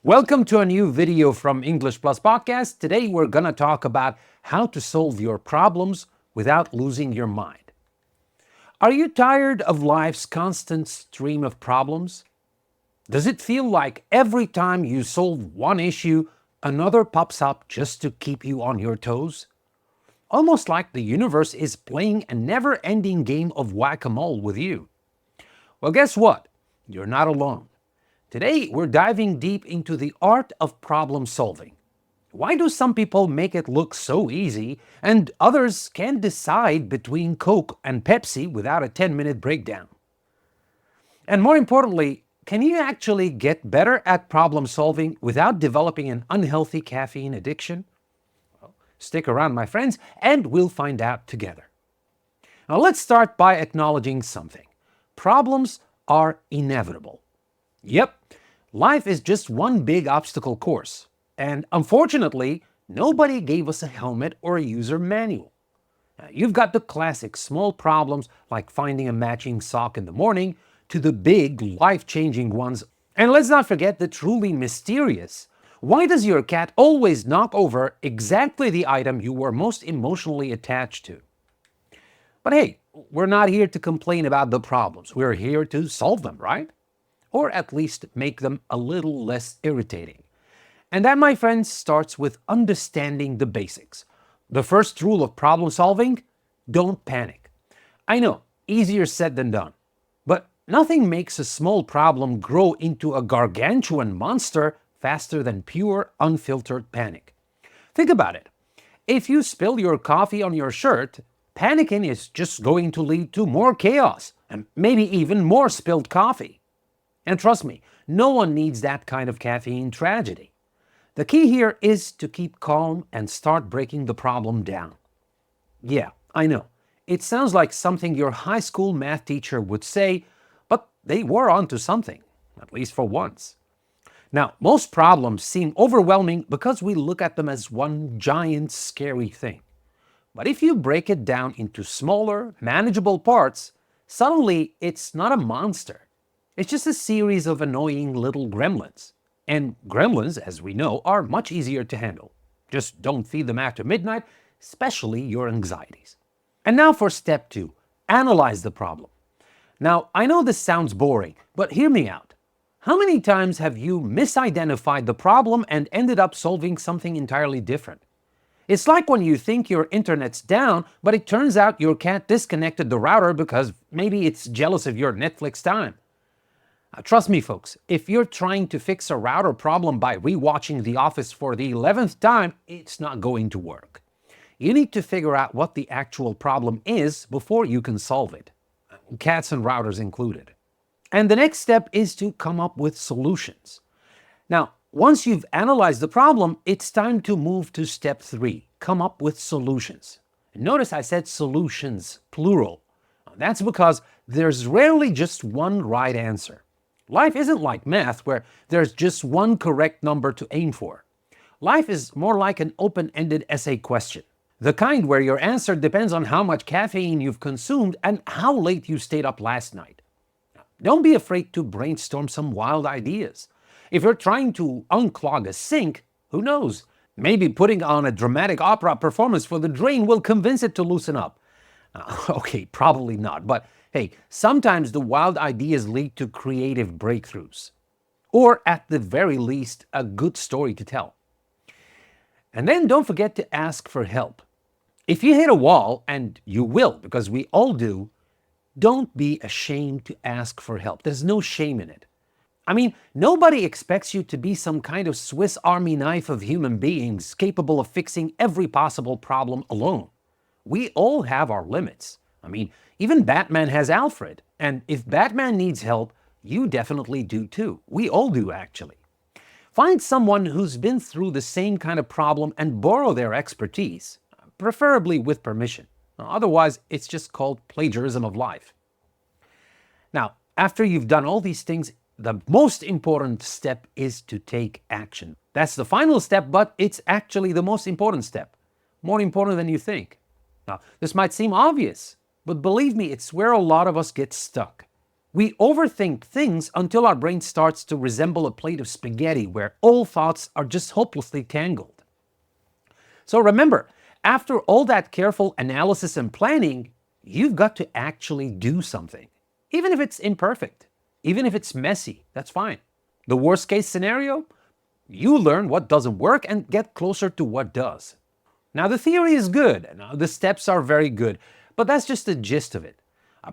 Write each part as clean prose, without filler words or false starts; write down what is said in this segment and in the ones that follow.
Welcome to a new video from English Plus Podcast. Today we're going to talk about how to solve your problems without losing your mind. Are you tired of life's constant stream of problems? Does it feel like every time you solve one issue, another pops up just to keep you on your toes? Almost like the universe is playing a never-ending game of whack-a-mole with you. Well, guess what? You're not alone. Today, we're diving deep into the art of problem solving. Why do some people make it look so easy, and others can't decide between Coke and Pepsi without a 10-minute breakdown? And more importantly, can you actually get better at problem solving without developing an unhealthy caffeine addiction? Well, stick around, my friends, and we'll find out together. Now, let's start by acknowledging something. Problems are inevitable. Yep, life is just one big obstacle course, and unfortunately, nobody gave us a helmet or a user manual. Now, you've got the classic small problems like finding a matching sock in the morning to the big life-changing ones, and let's not forget the truly mysterious. Why does your cat always knock over exactly the item you were most emotionally attached to? But hey, we're not here to complain about the problems, we're here to solve them, right? Or at least make them a little less irritating. And that, my friends, starts with understanding the basics. The first rule of problem solving: don't panic. I know, easier said than done. But nothing makes a small problem grow into a gargantuan monster faster than pure, unfiltered panic. Think about it. If you spill your coffee on your shirt, panicking is just going to lead to more chaos and maybe even more spilled coffee. And trust me, no one needs that kind of caffeine tragedy. The key here is to keep calm and start breaking the problem down. Yeah, I know, it sounds like something your high school math teacher would say, but they were onto something, at least for once. Now, most problems seem overwhelming because we look at them as one giant scary thing. But if you break it down into smaller, manageable parts, suddenly it's not a monster. It's just a series of annoying little gremlins. And gremlins, as we know, are much easier to handle. Just don't feed them after midnight, especially your anxieties. And now for step 2, analyze the problem. Now, I know this sounds boring, but hear me out. How many times have you misidentified the problem and ended up solving something entirely different? It's like when you think your internet's down, but it turns out your cat disconnected the router because maybe it's jealous of your Netflix time. Trust me, folks, if you're trying to fix a router problem by rewatching The Office for the 11th time, it's not going to work. You need to figure out what the actual problem is before you can solve it. Cats and routers included. And the next step is to come up with solutions. Now, once you've analyzed the problem, it's time to move to step 3, come up with solutions. Notice I said solutions, plural. That's because there's rarely just one right answer. Life isn't like math where there's just one correct number to aim for. Life is more like an open-ended essay question, the kind where your answer depends on how much caffeine you've consumed and how late you stayed up last night. Don't be afraid to brainstorm some wild ideas. If you're trying to unclog a sink, who knows? Maybe putting on a dramatic opera performance for the drain will convince it to loosen up. Okay, probably not, but hey, sometimes the wild ideas lead to creative breakthroughs. Or at the very least, a good story to tell. And then don't forget to ask for help. If you hit a wall, and you will, because we all do, don't be ashamed to ask for help. There's no shame in it. I mean, nobody expects you to be some kind of Swiss Army knife of human beings capable of fixing every possible problem alone. We all have our limits. I mean, even Batman has Alfred, and if Batman needs help, you definitely do too. We all do, actually. Find someone who's been through the same kind of problem and borrow their expertise, preferably with permission. Otherwise, it's just called plagiarism of life. Now, after you've done all these things, the most important step is to take action. That's the final step, but it's actually the most important step. More important than you think. Now, this might seem obvious, but believe me, it's where a lot of us get stuck. We overthink things until our brain starts to resemble a plate of spaghetti where all thoughts are just hopelessly tangled. So remember, after all that careful analysis and planning, you've got to actually do something. Even if it's imperfect, even if it's messy, that's fine. The worst case scenario, you learn what doesn't work and get closer to what does. Now, the theory is good, and the steps are very good, but that's just the gist of it.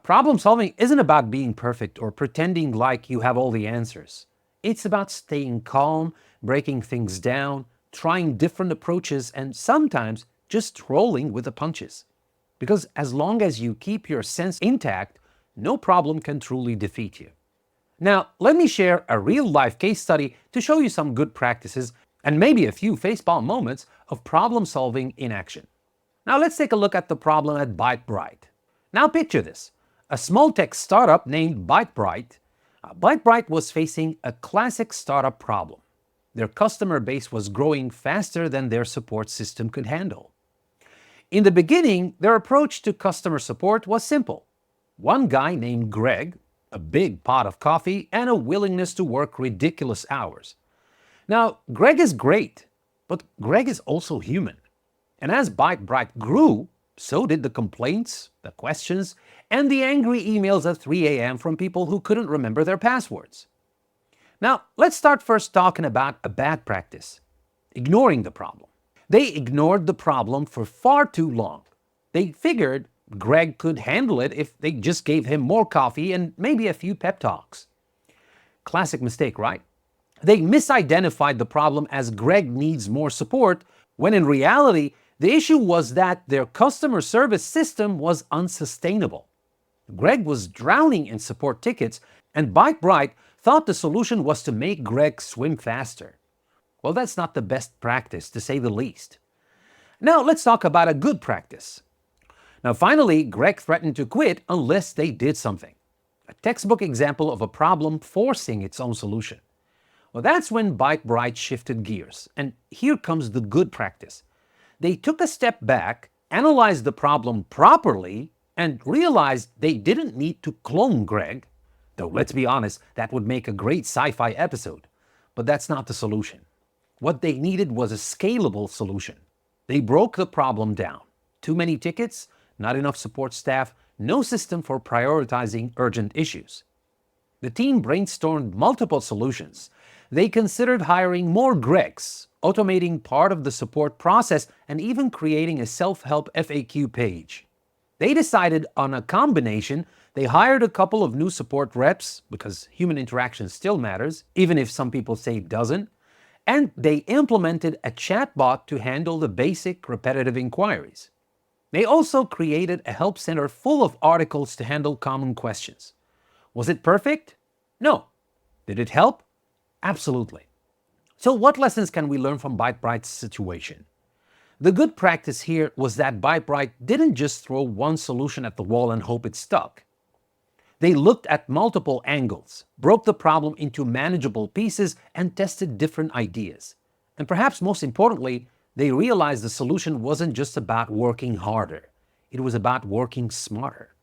Problem solving isn't about being perfect or pretending like you have all the answers. It's about staying calm, breaking things down, trying different approaches, and sometimes just rolling with the punches. Because as long as you keep your sense intact, no problem can truly defeat you. Now, let me share a real-life case study to show you some good practices and maybe a few facepalm moments of problem solving in action. Now let's take a look at the problem at ByteBright. Now picture this. A small tech startup named ByteBright. ByteBright was facing a classic startup problem. Their customer base was growing faster than their support system could handle. In the beginning, their approach to customer support was simple. One guy named Greg, a big pot of coffee, and a willingness to work ridiculous hours. Now, Greg is great, but Greg is also human. And as ByteBright grew, so did the complaints, the questions, and the angry emails at 3 a.m. from people who couldn't remember their passwords. Now, let's start first talking about a bad practice, ignoring the problem. They ignored the problem for far too long. They figured Greg could handle it if they just gave him more coffee and maybe a few pep talks. Classic mistake, right? They misidentified the problem as Greg needs more support, when in reality, the issue was that their customer service system was unsustainable. Greg was drowning in support tickets, and ByteBright thought the solution was to make Greg swim faster. Well, that's not the best practice, to say the least. Now, let's talk about a good practice. Now, finally, Greg threatened to quit unless they did something. A textbook example of a problem forcing its own solution. Well, that's when ByteBright shifted gears, and here comes the good practice. They took a step back, analyzed the problem properly, and realized they didn't need to clone Greg. Though, let's be honest, that would make a great sci-fi episode. But that's not the solution. What they needed was a scalable solution. They broke the problem down. Too many tickets, not enough support staff, no system for prioritizing urgent issues. The team brainstormed multiple solutions. They considered hiring more Gregs, automating part of the support process, and even creating a self-help FAQ page. They decided on a combination. They hired a couple of new support reps, because human interaction still matters, even if some people say it doesn't, and they implemented a chatbot to handle the basic repetitive inquiries. They also created a help center full of articles to handle common questions. Was it perfect? No. Did it help? Absolutely. So what lessons can we learn from ByteBright's situation? The good practice here was that ByteBright didn't just throw one solution at the wall and hope it stuck. They looked at multiple angles, broke the problem into manageable pieces, and tested different ideas. And perhaps most importantly, they realized the solution wasn't just about working harder. It was about working smarter.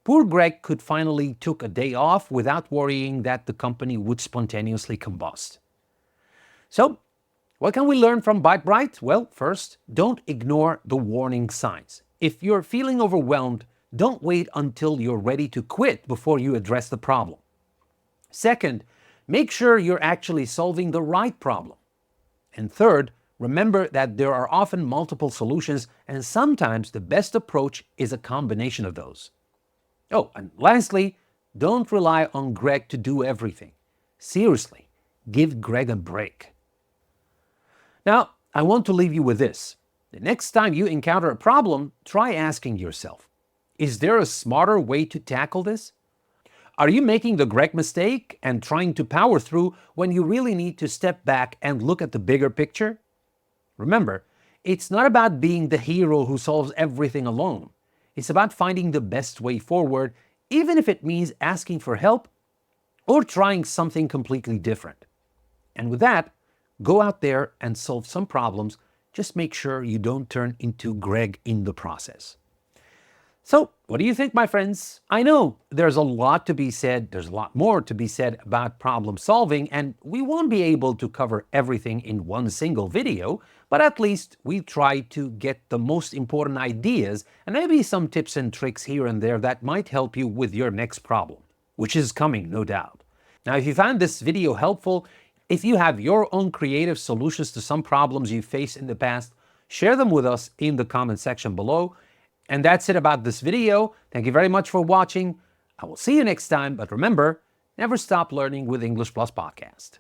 Poor Greg could finally take a day off without worrying that the company would spontaneously combust. So, what can we learn from ByteBright? Well, first, don't ignore the warning signs. If you're feeling overwhelmed, don't wait until you're ready to quit before you address the problem. Second, make sure you're actually solving the right problem. And third, remember that there are often multiple solutions, and sometimes the best approach is a combination of those. Oh, and lastly, don't rely on Greg to do everything. Seriously, give Greg a break. Now, I want to leave you with this. The next time you encounter a problem, try asking yourself, is there a smarter way to tackle this? Are you making the Greg mistake and trying to power through when you really need to step back and look at the bigger picture? Remember, it's not about being the hero who solves everything alone. It's about finding the best way forward, even if it means asking for help or trying something completely different. And with that, go out there and solve some problems. Just make sure you don't turn into Greg in the process. So What do you think, my friends? I know there's a lot to be said, there's a lot more to be said about problem solving, and we won't be able to cover everything in one single video, but at least we try to get the most important ideas and maybe some tips and tricks here and there that might help you with your next problem, which is coming, no doubt. Now, if you found this video helpful, if you have your own creative solutions to some problems you faced in the past, share them with us in the comment section below. And that's it about this video. Thank you very much for watching. I will see you next time, but remember, never stop learning with English Plus Podcast.